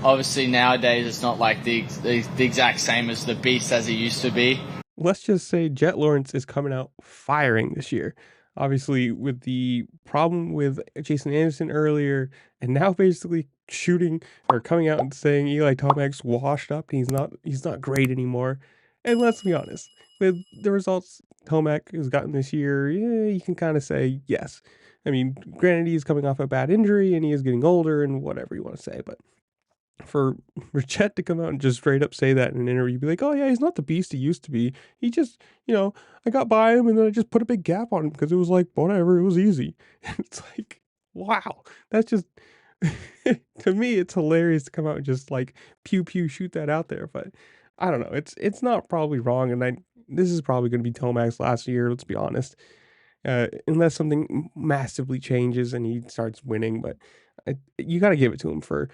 obviously nowadays it's not like the exact same as the beast as it used to be. Let's just say Jett Lawrence is coming out firing this year. Obviously, with the problem with Jason Anderson earlier, and now basically shooting or coming out and saying Eli Tomac's washed up and he's not great anymore. And let's be honest, with the results Tomac has gotten this year, yeah, you can kind of say yes. I mean, granted, he's coming off a bad injury and he is getting older and whatever you want to say, but for Jett to come out and just straight up say that in an interview, be like, oh yeah, he's not the beast he used to be. He just, I got by him and then I just put a big gap on him because it was like, whatever, it was easy. And it's like, wow, that's just, to me, it's hilarious to come out and just like pew pew shoot that out there. But I don't know, it's not probably wrong. And this is probably going to be Tomac's last year, let's be honest. Unless something massively changes and he starts winning. But you got to give it to him for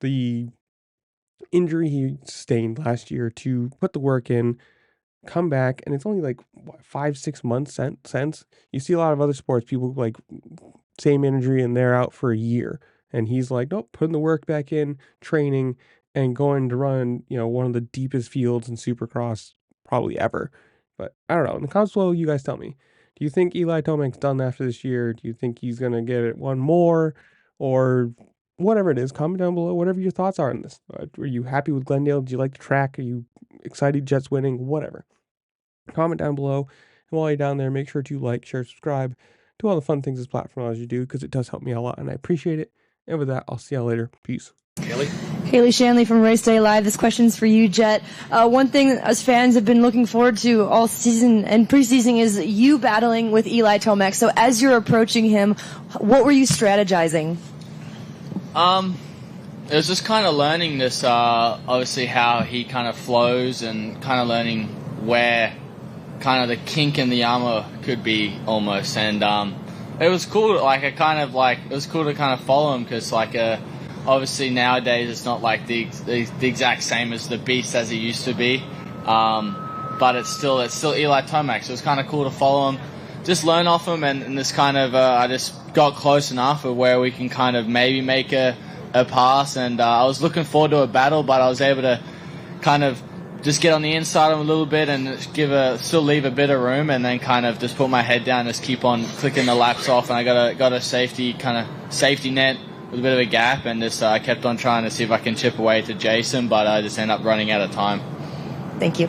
the injury he sustained last year to put the work in, come back, and it's only like 5-6 months since. You see a lot of other sports, people like same injury and they're out for a year, and he's like, nope, putting the work back in, training, and going to run, one of the deepest fields in Supercross probably ever. But I don't know. In the comments below, you guys tell me. Do you think Eli Tomac's done after this year? Do you think he's gonna get it one more, or whatever it is? Comment down below whatever your thoughts are on this. Are you happy with Glendale? Do you like the track? Are you excited Jett's winning? Whatever. Comment down below. And while you're down there, make sure to like, share, subscribe, do all the fun things this platform allows you to do, because it does help me a lot and I appreciate it. And with that, I'll see y'all later. Peace. Haley Shanley from Race Day Live. This question's for you, Jett. One thing us fans have been looking forward to all season and preseason is you battling with Eli Tomac. So as you're approaching him, what were you strategizing? It was just kind of learning this, obviously how he kind of flows and kind of learning where kind of the kink in the Yamaha could be almost. And it was cool. It was cool to kind of follow him because obviously nowadays it's not like the exact same as the beast as it used to be. But it's still Eli Tomac. So it was kind of cool to follow him, just learn off him, and this kind of I just got close enough of where we can kind of maybe make a pass. And I was looking forward to a battle, but I was able to kind of just get on the inside of him a little bit and still leave a bit of room, and then kind of just put my head down and just keep on clicking the laps off. And I got a safety net with a bit of a gap, and just I kept on trying to see if I can chip away to Jason, but I just ended up running out of time. Thank you.